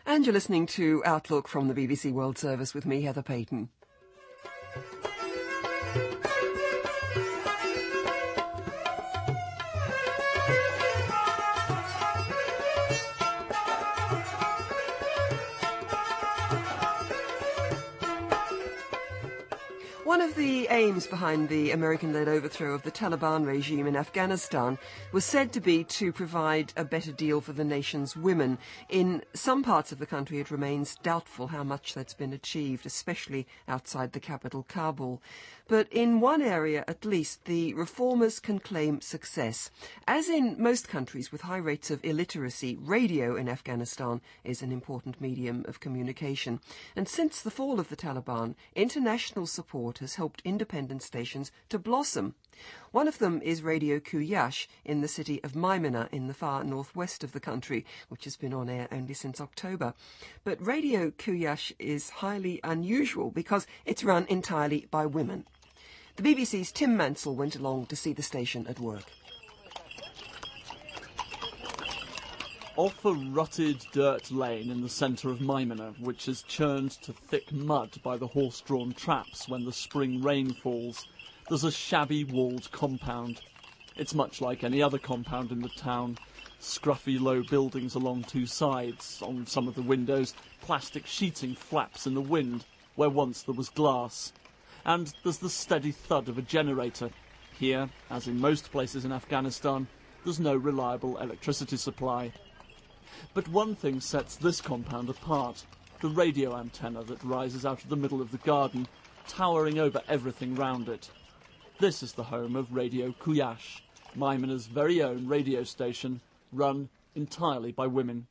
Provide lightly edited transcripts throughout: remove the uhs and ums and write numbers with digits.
And you're listening to Outlook from the BBC World Service with me, Heather Payton. One of the aims behind the American-led overthrow of the Taliban regime in Afghanistan was said to be to provide a better deal for the nation's women. In some parts of the country it remains doubtful how much that's been achieved, especially outside the capital, Kabul. But in one area at least, the reformers can claim success. As in most countries with high rates of illiteracy, radio in Afghanistan is an important medium of communication. And since the fall of the Taliban, international support has helped independent stations to blossom. One of them is Radio Qoyaash in the city of Maimana in the far northwest of the country, which has been on air only since October. But Radio Qoyaash is highly unusual because it's run entirely by women. The BBC's Tim Mansell went along to see the station at work. Off a rutted dirt lane in the centre of Maimana, which is churned to thick mud by the horse-drawn traps when the spring rain falls, there's a shabby walled compound. It's much like any other compound in the town. Scruffy low buildings along two sides. On some of the windows, plastic sheeting flaps in the wind, where once there was glass. And there's the steady thud of a generator. Here, as in most places in Afghanistan, there's no reliable electricity supply. But one thing sets this compound apart, the radio antenna that rises out of the middle of the garden, towering over everything round it. This is the home of Radio Qoyaash, Maimana's very own radio station, run entirely by women.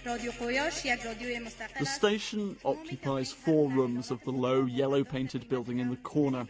The station occupies 4 rooms of the low, yellow-painted building in the corner.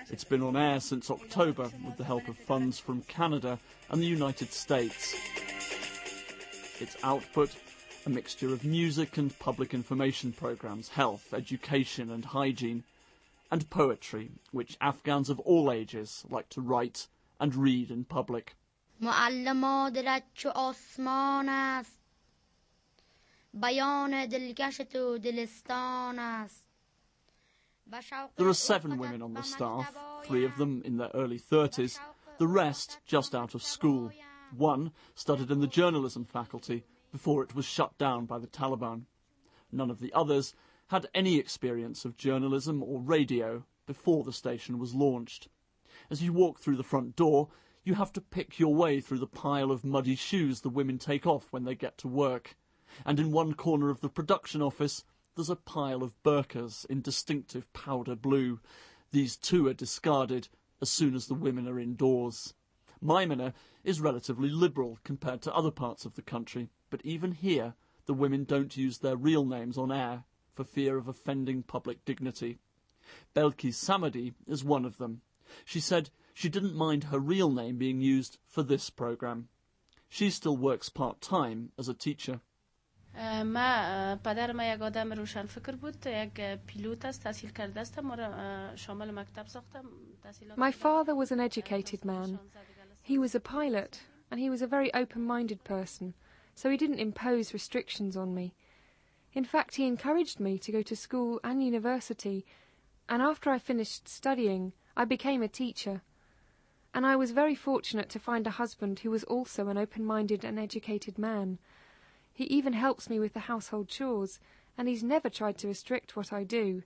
It's been on air since October with the help of funds from Canada and the United States. Its output, a mixture of music and public information programmes, health, education and hygiene, and poetry, which Afghans of all ages like to write and read in public. There are 7 women on the staff, 3 of them in their early 30s, the rest just out of school. One studied in the journalism faculty before it was shut down by the Taliban. None of the others had any experience of journalism or radio before the station was launched. As you walk through the front door, you have to pick your way through the pile of muddy shoes the women take off when they get to work. And in one corner of the production office, there's a pile of burqas in distinctive powder blue. These too are discarded as soon as the women are indoors. Maimana is relatively liberal compared to other parts of the country, but even here the women don't use their real names on air for fear of offending public dignity. Belki Samadi is one of them. She said she didn't mind her real name being used for this programme. She still works part-time as a teacher. My father was an educated man. He was a pilot, and he was a very open-minded person, so he didn't impose restrictions on me. In fact, he encouraged me to go to school and university, and after I finished studying, I became a teacher. And I was very fortunate to find a husband who was also an open-minded and educated man. He even helps me with the household chores, and he's never tried to restrict what I do.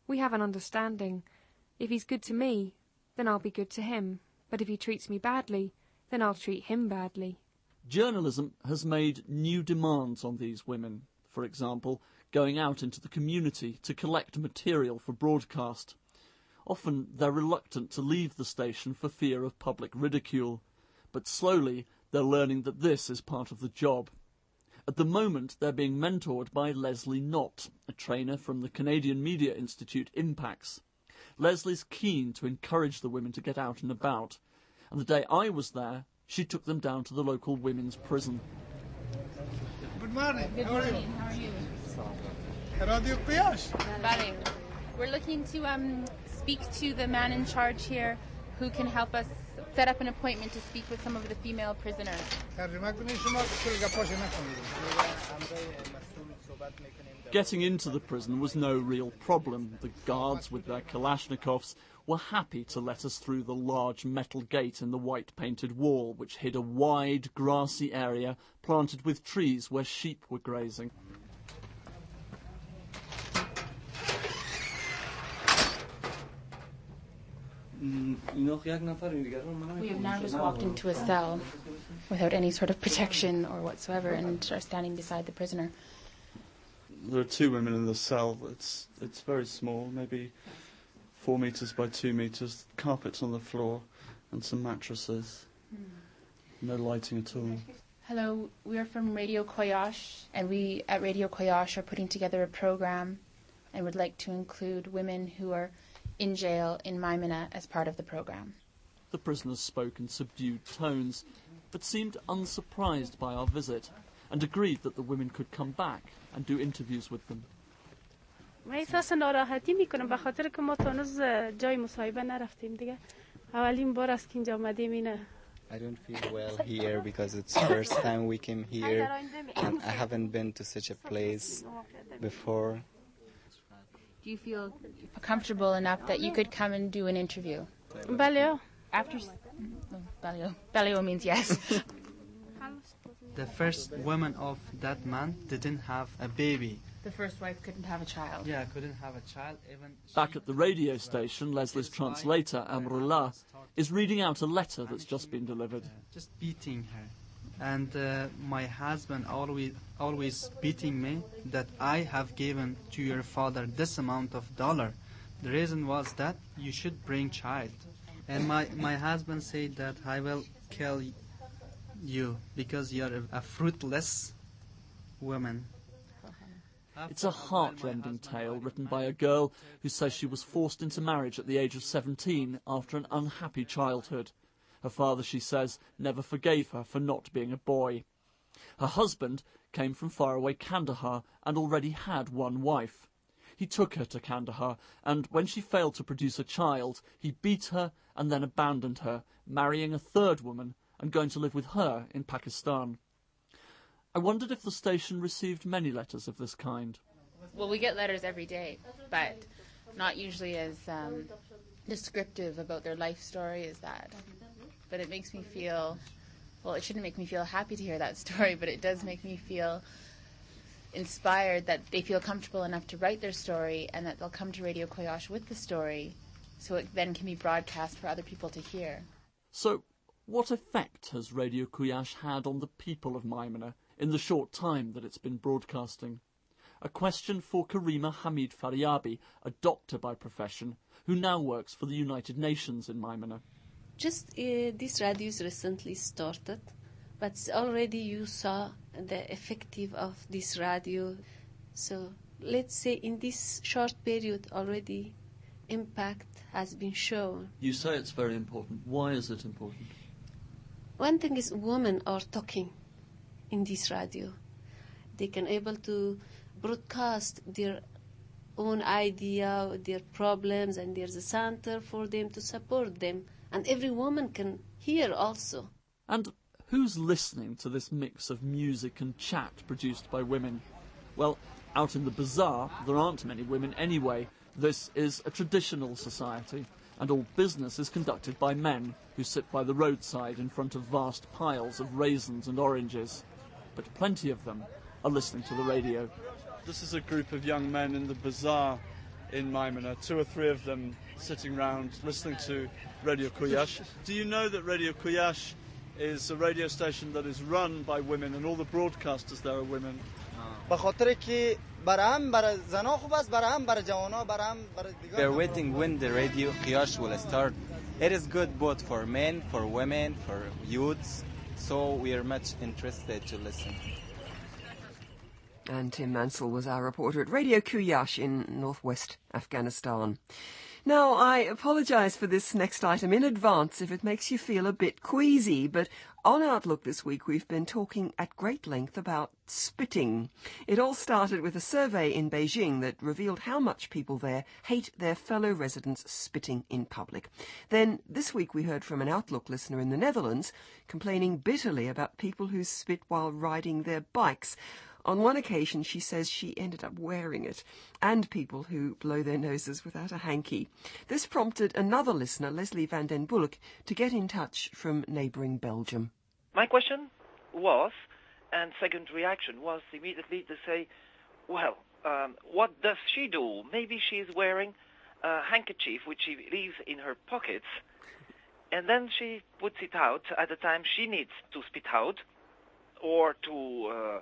We have an understanding. If he's good to me, then I'll be good to him. But if he treats me badly, then I'll treat him badly. Journalism has made new demands on these women. For example, going out into the community to collect material for broadcast. Often they're reluctant to leave the station for fear of public ridicule. But slowly they're learning that this is part of the job. At the moment, they're being mentored by Leslie Knott, a trainer from the Canadian media institute Impacts. Leslie's keen to encourage the women to get out and about, and the day I was there, she took them down to the local women's prison. Good morning. Good morning. How are you? Radio Qoyaash. Vale. We're looking to speak to the man in charge here who can help us set up an appointment to speak with some of the female prisoners. Getting into the prison was no real problem. The guards with their Kalashnikovs were happy to let us through the large metal gate in the white-painted wall, which hid a wide, grassy area planted with trees where sheep were grazing. We have now just walked into a cell without any sort of protection or whatsoever and are standing beside the prisoner. There are 2 women in the cell. It's very small, maybe 4 meters by 2 meters, carpets on the floor and some mattresses. No lighting at all. Hello, we are from Radio Qoyaash, and we at Radio Qoyaash are putting together a program and would like to include women who are in jail in Maimana as part of the program. The prisoners spoke in subdued tones, but seemed unsurprised by our visit, and agreed that the women could come back and do interviews with them. من احساس ناراحتی میکنم به خاطر که ما تا هنوز جای مصاحبه نرفتیم دیگه. اولین بار است که اینجا آمدیم اینه. I don't feel well here because it's the first time we came here and I haven't been to such a place before. Do you feel comfortable enough that you could come and do an interview? بله. After Balio means yes. The first woman of that man didn't have a baby. The first wife couldn't have a child. Yeah, couldn't have a child. Even Back at the radio station, Leslie's translator, Amrullah, is reading out a letter that's just been delivered. just beating her. And my husband always beating me that I have given to your father this amount of dollar. The reason was that you should bring child. And my husband said that I will kill you because you're a fruitless woman. It's a heart-rending tale written by a girl who says she was forced into marriage at the age of 17 after an unhappy childhood. Her father, she says, never forgave her for not being a boy. Her husband came from faraway Kandahar and already had one wife. He took her to Kandahar, and when she failed to produce a child, he beat her and then abandoned her, marrying a third woman and going to live with her in Pakistan. I wondered if the station received many letters of this kind. Well, we get letters every day, but not usually as descriptive about their life story as that. But it makes me feel, well, it shouldn't make me feel happy to hear that story, but it does make me feel inspired that they feel comfortable enough to write their story and that they'll come to Radio Qoyaash with the story so it then can be broadcast for other people to hear. So, what effect has Radio Qoyaash had on the people of Maimana in the short time that it's been broadcasting? A question for Karima Hamid Faryabi, a doctor by profession, who now works for the United Nations in Maimana. Just this radio is recently started, but already you saw the effective of this radio. So let's say in this short period already impact has been shown. You say it's very important. Why is it important? One thing is women are talking in this radio. They can able to broadcast their own idea, their problems, and there's a center for them to support them. And every woman can hear also. And who's listening to this mix of music and chat produced by women? Well, out in the bazaar, there aren't many women anyway. This is a traditional society, and all business is conducted by men who sit by the roadside in front of vast piles of raisins and oranges. But plenty of them are listening to the radio. This is a group of young men in the bazaar in Maimana, 2 or 3 of them sitting round listening to Radio Qoyaash. Do you know that Radio Qoyaash is a radio station that is run by women and all the broadcasters there are women? We are waiting when the Radio Qoyaash will start. It is good both for men, for women, for youths, so we are much interested to listen. And Tim Mansell was our reporter at Radio Qoyaash in northwest Afghanistan. Now, I apologise for this next item in advance if it makes you feel a bit queasy, but on Outlook this week we've been talking at great length about spitting. It all started with a survey in Beijing that revealed how much people there hate their fellow residents spitting in public. Then this week we heard from an Outlook listener in the Netherlands complaining bitterly about people who spit while riding their bikes. On one occasion, she says she ended up wearing it, and people who blow their noses without a hanky. This prompted another listener, Leslie van den Bullock, to get in touch from neighbouring Belgium. My question was, and second reaction was immediately to say, well, what does she do? Maybe she's wearing a handkerchief which she leaves in her pockets, and then she puts it out at the time she needs to spit out, or to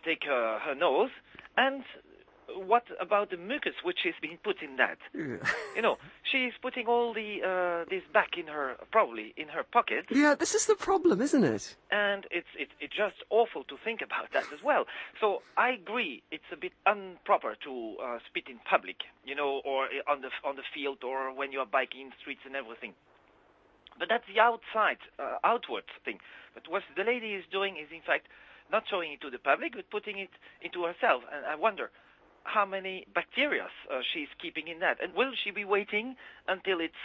take her nose. And what about the mucus which is being put in that? You know, she's putting all this back in her, probably in her pocket. Yeah, this is the problem, isn't it? And it's just awful to think about that as well. So I agree, it's a bit improper to spit in public, you know, or on the field, or when you're biking in the streets and everything. But that's the outward thing. But what the lady is doing is, in fact, not showing it to the public, but putting it into herself. And I wonder how many bacteria she's keeping in that. And will she be waiting until it's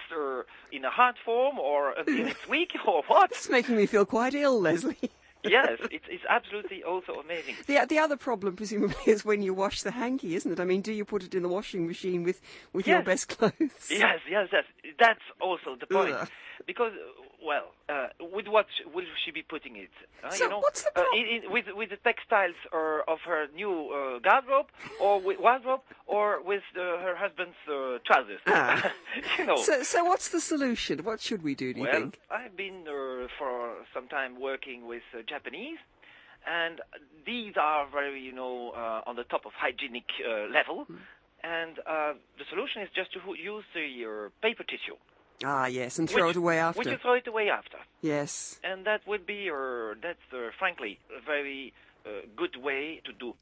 in a hard form, or until next week, or what? It's making me feel quite ill, Leslie. Yes, it's absolutely also amazing. The other problem, presumably, is when you wash the hanky, isn't it? I mean, do you put it in the washing machine with your best clothes? Yes. That's also the point. Ugh. Because, well, with what will she be putting it? So you know, what's the problem? With the textiles of her new wardrobe, or with her husband's trousers? You know. So what's the solution? What should we do you think? I've been for some time working with Japanese, and these are very, on the top of hygienic level. And the solution is just to use the paper tissue. Ah, yes, and throw it away after. Would you throw it away after? Yes. And that would be, frankly, a very good way to do.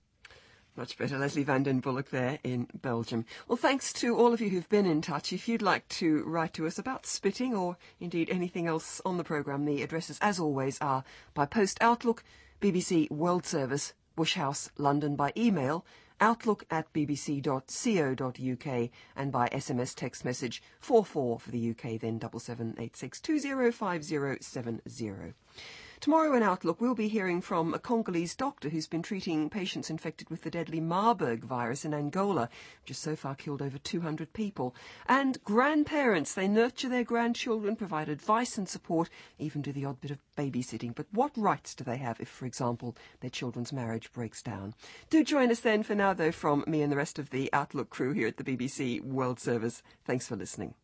Much better. Leslie van den Bullock there in Belgium. Well, thanks to all of you who've been in touch. If you'd like to write to us about spitting, or indeed anything else on the programme, the addresses, as always, are by post Outlook, BBC World Service, Bush House, London, by email, outlook@bbc.co.uk, and by SMS text message 44 for the UK, then 7786 205070. Tomorrow in Outlook, we'll be hearing from a Congolese doctor who's been treating patients infected with the deadly Marburg virus in Angola, which has so far killed over 200 people. And grandparents, they nurture their grandchildren, provide advice and support, even do the odd bit of babysitting. But what rights do they have if, for example, their children's marriage breaks down? Do join us then. For now, though, from me and the rest of the Outlook crew here at the BBC World Service, thanks for listening.